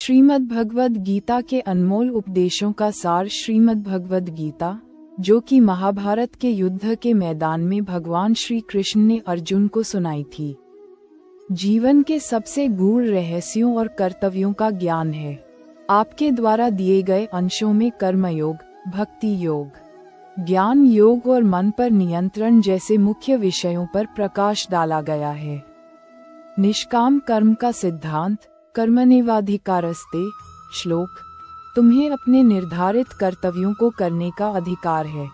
श्रीमद् भगवद गीता के अनमोल उपदेशों का सार श्रीमद् भगवद गीता, जो कि महाभारत के युद्ध के मैदान में भगवान श्री कृष्ण ने अर्जुन को सुनाई थी, जीवन के सबसे गूढ़ रहस्यों और कर्तव्यों का ज्ञान है। आपके द्वारा दिए गए अंशों में कर्मयोग, भक्ति योग, ज्ञान योग और मन पर नियंत्रण जैसे मुख्य विषयों पर प्रकाश डाला गया है। निष्काम कर्म का सिद्धांत, कर्मण्येवाधिकारस्ते श्लोक। तुम्हें अपने निर्धारित कर्तव्यों को करने का अधिकार है,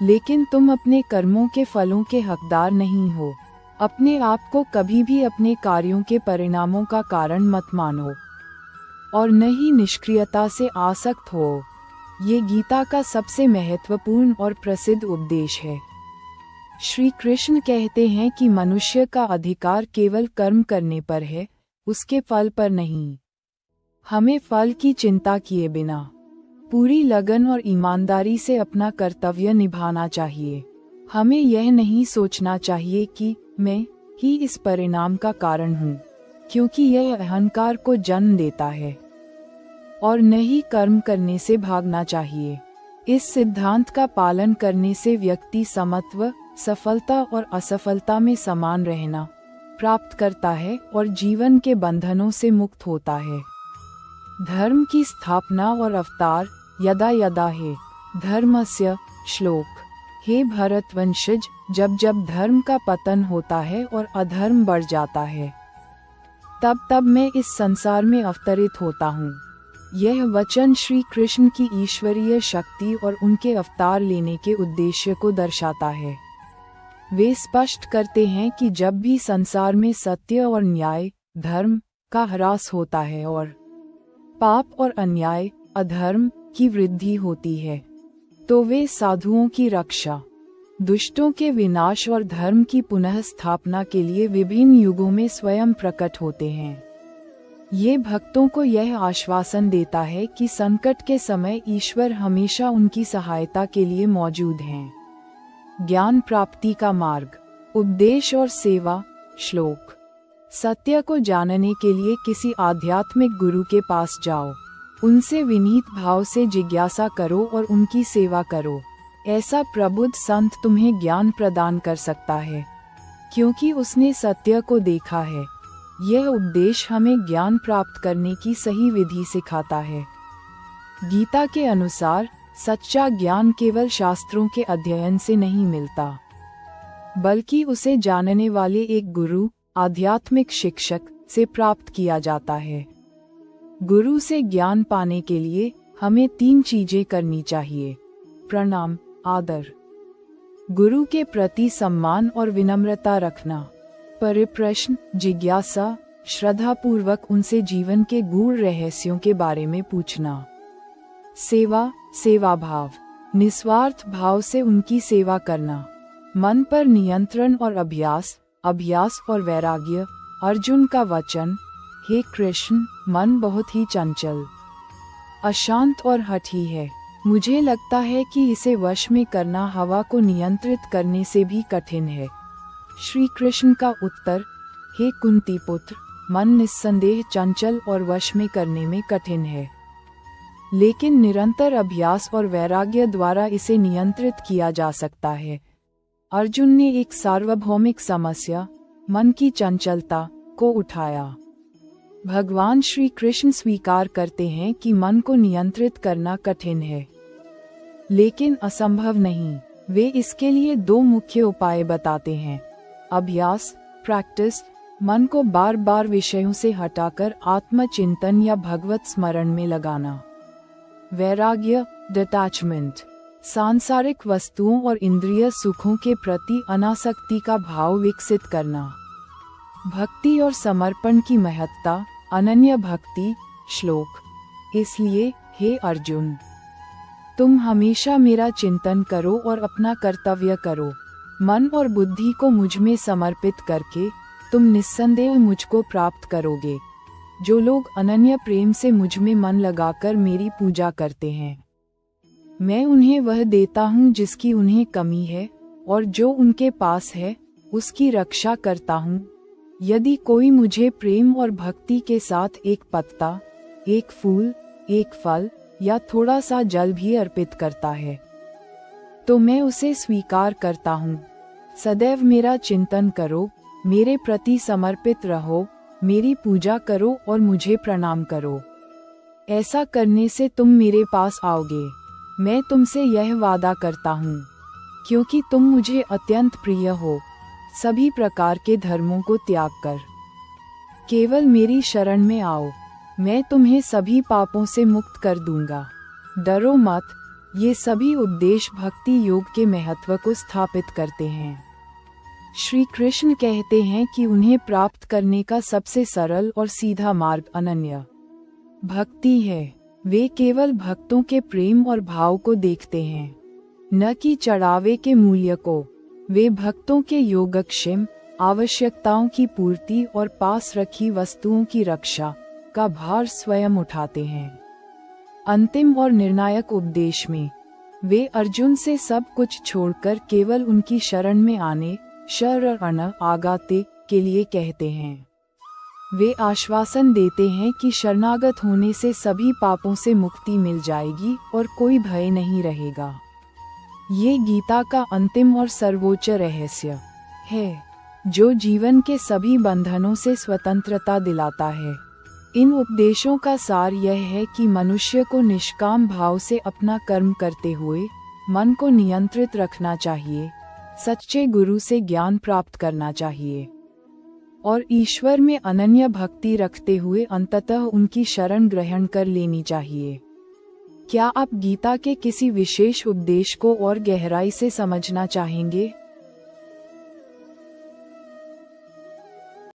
लेकिन तुम अपने कर्मों के फलों के हकदार नहीं हो। अपने आप को कभी भी अपने कार्यों के परिणामों का कारण मत मानो और न ही निष्क्रियता से आसक्त हो। ये गीता का सबसे महत्वपूर्ण और प्रसिद्ध उपदेश है। श्री कृष्ण कहते हैं कि मनुष्य का अधिकार केवल कर्म करने पर है, उसके फल पर नहीं। हमें फल की चिंता किए बिना पूरी लगन और ईमानदारी से अपना कर्तव्य निभाना चाहिए। हमें यह नहीं सोचना चाहिए कि मैं ही इस परिणाम का कारण हूँ, क्योंकि यह अहंकार को जन्म देता है, और न ही कर्म करने से भागना चाहिए। इस सिद्धांत का पालन करने से व्यक्ति समत्व, सफलता और असफलता में समान रहना प्राप्त करता है और जीवन के बंधनों से मुक्त होता है। धर्म की स्थापना और अवतार यदा यदा हे धर्मस्य श्लोक। हे भरतवंशज, जब जब धर्म का पतन होता है और अधर्म बढ़ जाता है, तब तब मैं इस संसार में अवतरित होता हूँ। यह वचन श्री कृष्ण की ईश्वरीय शक्ति और उनके अवतार लेने के उद्देश्य को दर्शाता है। वे स्पष्ट करते हैं कि जब भी संसार में सत्य और न्याय, धर्म का ह्रास होता है और पाप और अन्याय, अधर्म की वृद्धि होती है, तो वे साधुओं की रक्षा, दुष्टों के विनाश और धर्म की पुनः स्थापना के लिए विभिन्न युगों में स्वयं प्रकट होते हैं। ये भक्तों को यह आश्वासन देता है कि संकट के समय ईश्वर हमेशा उनकी सहायता के लिए मौजूद हैं। ज्ञान प्राप्ति का मार्ग, उपदेश और सेवा श्लोक। सत्य को जानने के लिए किसी आध्यात्मिक गुरु के पास जाओ, उनसे विनीत भाव से जिज्ञासा करो और उनकी सेवा करो। ऐसा प्रबुद्ध संत तुम्हें ज्ञान प्रदान कर सकता है, क्योंकि उसने सत्य को देखा है। यह उपदेश हमें ज्ञान प्राप्त करने की सही विधि सिखाता है। गीता के अनुसार सच्चा ज्ञान केवल शास्त्रों के अध्ययन से नहीं मिलता, बल्कि उसे जानने वाले एक गुरु, आध्यात्मिक शिक्षक से प्राप्त किया जाता है। गुरु से ज्ञान पाने के लिए हमें 3 चीजें करनी चाहिए: प्रणाम, आदर, गुरु के प्रति सम्मान और विनम्रता रखना, परिप्रश्न, जिज्ञासा, श्रद्धापूर्वक उनसे जीवन के गूढ़ रहस्यों के बारे में पूछना, सेवा, सेवा भाव, निस्वार्थ भाव से उनकी सेवा करना, मन पर नियंत्रण और अभ्यास, अभ्यास और वैराग्य। अर्जुन का वचन, हे कृष्ण, मन बहुत ही चंचल, अशांत और हठी है। मुझे लगता है कि इसे वश में करना हवा को नियंत्रित करने से भी कठिन है। श्री कृष्ण का उत्तर, हे कुंती पुत्र, मन निस्संदेह चंचल और वश में करने में कठिन है, लेकिन निरंतर अभ्यास और वैराग्य द्वारा इसे नियंत्रित किया जा सकता है। अर्जुन ने एक सार्वभौमिक समस्या, मन की चंचलता, को उठाया। भगवान श्री कृष्ण स्वीकार करते हैं कि मन को नियंत्रित करना कठिन है, लेकिन असंभव नहीं। वे इसके लिए 2 मुख्य उपाय बताते हैं: अभ्यास, प्रैक्टिस, मन को बार बार विषयों से हटाकर आत्मचिंतन या भगवत स्मरण में लगाना; वैराग्य, डिटैचमेंट, सांसारिक वस्तुओं और इंद्रिय सुखों के प्रति अनासक्ति का भाव विकसित करना; भक्ति और समर्पण की महत्ता, अनन्य भक्ति श्लोक। इसलिए हे अर्जुन, तुम हमेशा मेरा चिंतन करो और अपना कर्तव्य करो। मन और बुद्धि को मुझ में समर्पित करके तुम निस्संदेह मुझको प्राप्त करोगे। जो लोग अनन्य प्रेम से मुझ में मन लगाकर मेरी पूजा करते हैं, मैं उन्हें वह देता हूँ जिसकी उन्हें कमी है, और जो उनके पास है उसकी रक्षा करता हूँ। यदि कोई मुझे प्रेम और भक्ति के साथ एक पत्ता एक फूल, एक फल या थोड़ा सा जल भी अर्पित करता है, तो मैं उसे स्वीकार करता हूँ। सदैव मेरा चिंतन करो, मेरे प्रति समर्पित रहो, मेरी पूजा करो और मुझे प्रणाम करो। ऐसा करने से तुम मेरे पास आओगे। मैं तुमसे यह वादा करता हूँ, क्योंकि तुम मुझे अत्यंत प्रिय हो। सभी प्रकार के धर्मों को त्याग कर केवल मेरी शरण में आओ। मैं तुम्हें सभी पापों से मुक्त कर दूंगा। डरो मत। ये सभी उपदेश भक्ति योग के महत्व को स्थापित करते हैं। श्री कृष्ण कहते हैं कि उन्हें प्राप्त करने का सबसे सरल और सीधा मार्ग अनन्य भक्ति है। वे केवल भक्तों के प्रेम और भाव को देखते हैं, न कि चढ़ावे के मूल्य को। वे भक्तों के योगक्षेम, आवश्यकताओं की पूर्ति और पास रखी वस्तुओं की रक्षा का भार स्वयं उठाते हैं। अंतिम और निर्णायक उपदेश में वे अर्जुन से सब कुछ छोड़कर केवल उनकी शरण में आने, शरण आगाते के लिए कहते हैं। वे आश्वासन देते हैं कि शरणागत होने से सभी पापों से मुक्ति मिल जाएगी और कोई भय नहीं रहेगा। ये गीता का अंतिम और सर्वोच्च रहस्य है, जो जीवन के सभी बंधनों से स्वतंत्रता दिलाता है। इन उपदेशों का सार यह है कि मनुष्य को निष्काम भाव से अपना कर्म करते हुए मन को नियंत्रित रखना चाहिए, सच्चे गुरु से ज्ञान प्राप्त करना चाहिए और ईश्वर में अनन्य भक्ति रखते हुए अंततः उनकी शरण ग्रहण कर लेनी चाहिए। क्या आप गीता के किसी विशेष उपदेश को और गहराई से समझना चाहेंगे?